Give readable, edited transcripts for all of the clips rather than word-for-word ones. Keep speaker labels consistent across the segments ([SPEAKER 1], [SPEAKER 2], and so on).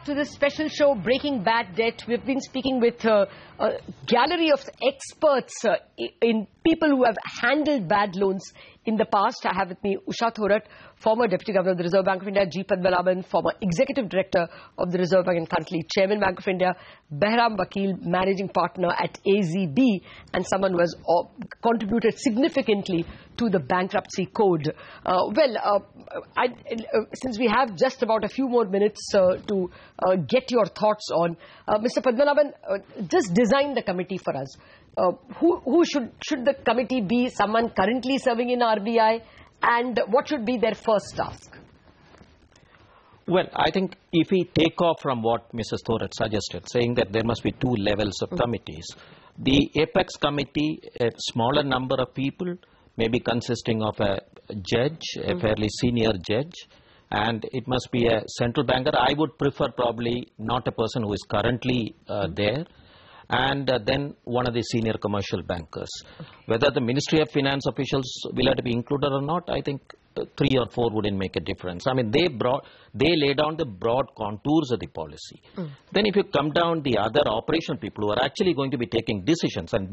[SPEAKER 1] to this special show, Breaking Bad Debt. We've been speaking with a gallery of experts in people who have handled bad loans in the past. I have with me Usha Thorat, former Deputy Governor of the Reserve Bank of India, G. Padmanabhan, former Executive Director of the Reserve Bank and currently Chairman Bank of India, Behram Vakil, Managing Partner at AZB, and someone who has contributed significantly to the bankruptcy code. Since we have just about a few more minutes to get your thoughts on, Mr. Padmanabhan, just design the committee for us. Who should the committee be? Someone currently serving in RBI, and what should be their first task?
[SPEAKER 2] Well, I think if we take off from what Mrs. Thorat suggested, saying that there must be two levels of committees, the Apex committee, a smaller number of people, maybe consisting of a judge, a fairly senior judge, and it must be a central banker. I would prefer probably not a person who is currently there, and then one of the senior commercial bankers. Whether the Ministry of Finance officials will have to be included or not, I think 3 or 4 wouldn't make a difference. I mean, they lay down the broad contours of the policy. Then if you come down the other operational people who are actually going to be taking decisions, and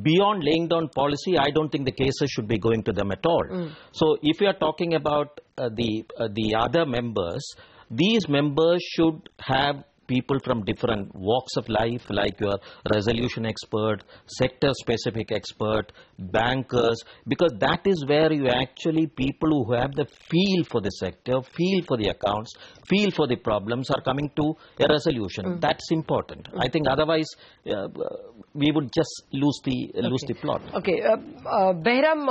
[SPEAKER 2] beyond laying down policy, I don't think the cases should be going to them at all. So if you are talking about the other members, these members should have people from different walks of life, like your resolution expert, sector-specific expert, bankers, because that is where you actually, people who have the feel for the sector, feel for the accounts, feel for the problems are coming to a resolution. That's important. I think otherwise we would just lose the plot.
[SPEAKER 1] Okay. Behram,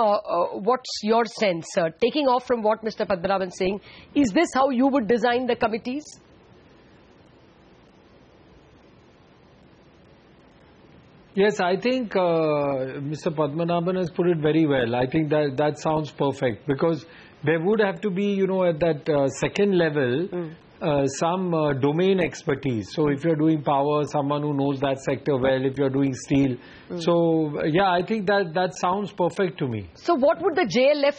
[SPEAKER 1] what's your sense? Taking off from what Mr. Padmanabhan is saying, is this how you would design the committees?
[SPEAKER 3] Yes, I think Mr. Padmanabhan has put it very well. I think that sounds perfect, because there would have to be, you know, at that second level, some domain expertise. So if you're doing power, someone who knows that sector well, if you're doing steel. So yeah, I think that sounds perfect to me.
[SPEAKER 1] So what would the JLF,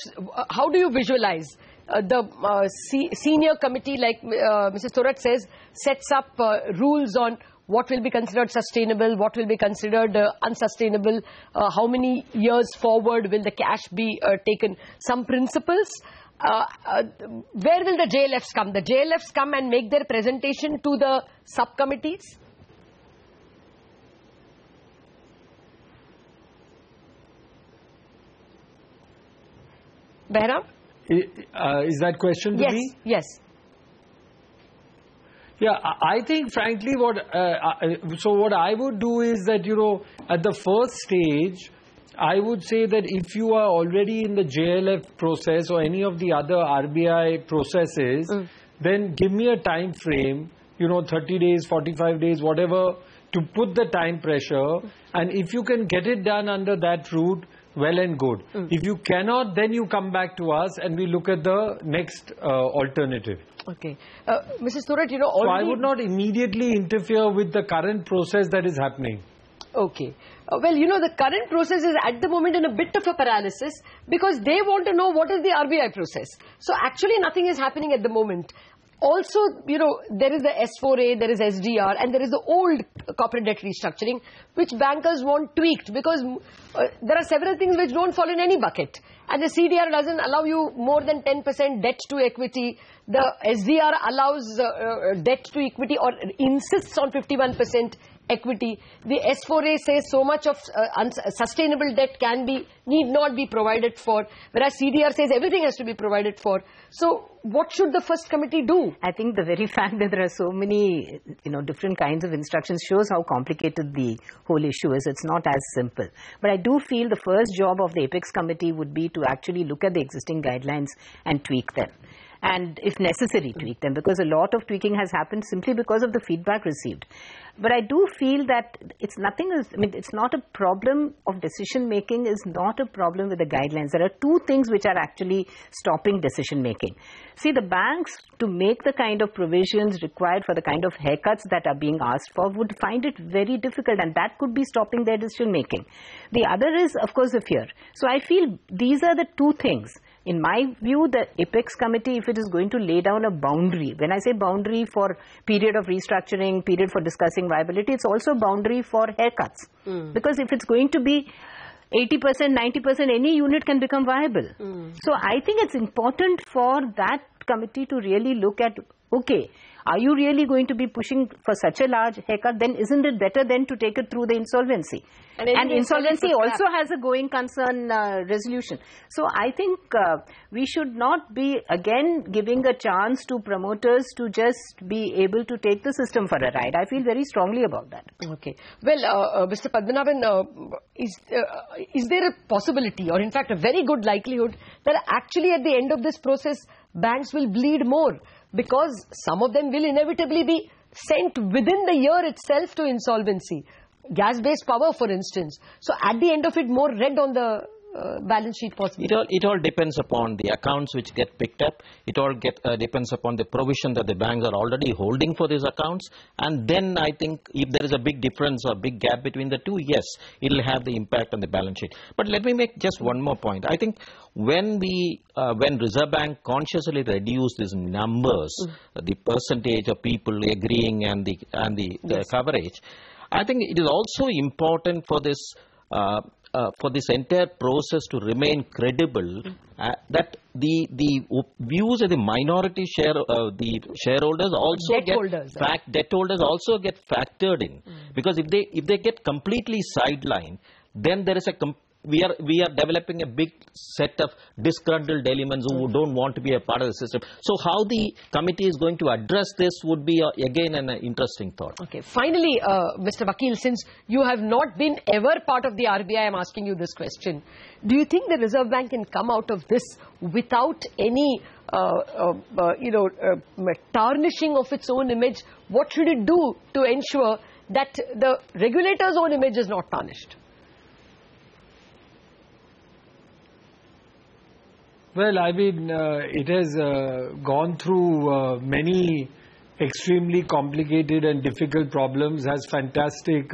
[SPEAKER 1] how do you visualize? The senior committee, like Mrs. Thorat says, sets up rules on what will be considered sustainable, what will be considered unsustainable, how many years forward will the cash be taken, some principles. Where will the JLFs come? The JLFs come and make their presentation to the subcommittees? Behram?
[SPEAKER 3] Is that question to me?
[SPEAKER 1] Yes.
[SPEAKER 3] Yeah, I think frankly what I would do is that, you know, at the first stage, I would say that if you are already in the JLF process or any of the other RBI processes, then give me a time frame, you know, 30 days, 45 days, whatever, to put the time pressure. And if you can get it done under that route, well and good. If you cannot, then you come back to us and we look at the next alternative.
[SPEAKER 1] Okay. Mrs. Thorat, you know, already...
[SPEAKER 3] So I would not immediately interfere with the current process that is happening.
[SPEAKER 1] Okay. Well, you know, the current process is at the moment in a bit of a paralysis, because they want to know what is the RBI process. So actually nothing is happening at the moment. Also, you know, there is the S4A, there is SDR, and there is the old corporate debt restructuring, which bankers want tweaked, because there are several things which don't fall in any bucket. And the CDR doesn't allow you more than 10% debt to equity. The SDR allows debt to equity or insists on 51% equity. The S4A says so much of sustainable debt need not be provided for, whereas CDR says everything has to be provided for. So what should the first committee do?
[SPEAKER 4] I think the very fact that there are so many, you know, different kinds of instructions shows how complicated the whole issue is. It's not as simple. But I do feel the first job of the Apex committee would be to actually look at the existing guidelines and tweak them. And if necessary, tweak them, because a lot of tweaking has happened simply because of the feedback received. But I do feel that it's not a problem of decision making, is not a problem with the guidelines. There are two things which are actually stopping decision making. See, the banks, to make the kind of provisions required for the kind of haircuts that are being asked for, would find it very difficult, and that could be stopping their decision making. The other is, of course, the fear. So I feel these are the two things in my view, the Apex committee, if it is going to lay down a boundary, when I say boundary for period of restructuring, period for discussing viability, it's also boundary for haircuts. Because if it's going to be 80%, 90%, any unit can become viable. So I think it's important for that committee to really look at, okay, are you really going to be pushing for such a large haircut? Then isn't it better then to take it through the insolvency? And insolvency also has a going concern resolution. So I think we should not be again giving a chance to promoters to just be able to take the system for a ride. I feel very strongly about that.
[SPEAKER 1] Okay. Well, Mr. Padmanabhan, is there a possibility, or in fact a very good likelihood, that actually at the end of this process, banks will bleed more? Because some of them will inevitably be sent within the year itself to insolvency. Gas-based power, for instance. So at the end of it, more red on the balance sheet possibly.
[SPEAKER 2] It all depends upon the accounts which get picked up. It all depends upon the provision that the banks are already holding for these accounts. And then I think if there is a big difference or big gap between the two, yes, it will have the impact on the balance sheet. But let me make just one more point. I think when Reserve Bank consciously reduced these numbers, the percentage of people agreeing and the coverage, I think it is also important for this entire process to remain credible, that the views of the minority the shareholders also debt holders also get factored in, because if they get completely sidelined, then there is we are developing a big set of disgruntled elements who don't want to be a part of the system. So how the committee is going to address this would be again an interesting thought.
[SPEAKER 1] Okay. Finally, Mr. Vakil, since you have not been ever part of the RBI, I am asking you this question. Do you think the Reserve Bank can come out of this without any tarnishing of its own image? What should it do to ensure that the regulator's own image is not tarnished?
[SPEAKER 3] Well, I mean, it has gone through many extremely complicated and difficult problems, has fantastic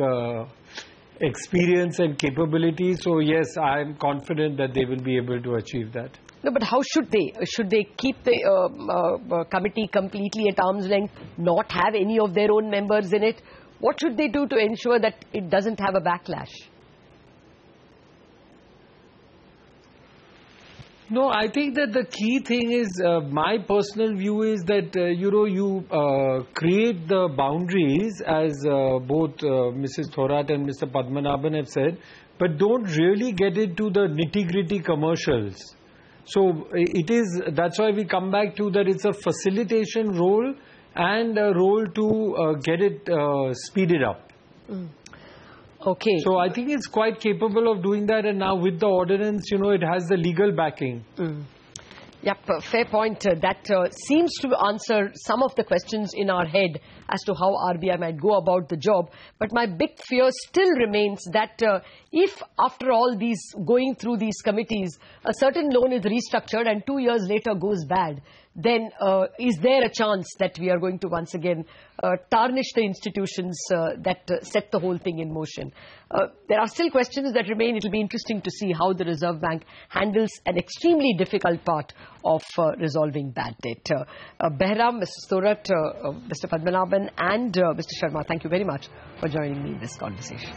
[SPEAKER 3] experience and capability. So yes, I am confident that they will be able to achieve that.
[SPEAKER 1] No, but how should they? Should they keep the committee completely at arm's length, not have any of their own members in it? What should they do to ensure that it doesn't have a backlash?
[SPEAKER 3] No, I think that the key thing is, my personal view is that, you create the boundaries, as both Mrs. Thorat and Mr. Padmanabhan have said, but don't really get into the nitty-gritty commercials. So that's why we come back to that it's a facilitation role and a role to get it speeded up.
[SPEAKER 1] Okay.
[SPEAKER 3] So I think it's quite capable of doing that, and now with the ordinance, it has the legal backing.
[SPEAKER 1] Yep, fair point. That seems to answer some of the questions in our head as to how RBI might go about the job. But my big fear still remains that if after all going through these committees, a certain loan is restructured and 2 years later goes bad, then is there a chance that we are going to once again tarnish the institutions that set the whole thing in motion? There are still questions that remain. It will be interesting to see how the Reserve Bank handles an extremely difficult part of resolving bad debt. Behram, Mr. Thorat, Mr. Padmanabhan and Mr. Sharma, thank you very much for joining me in this conversation.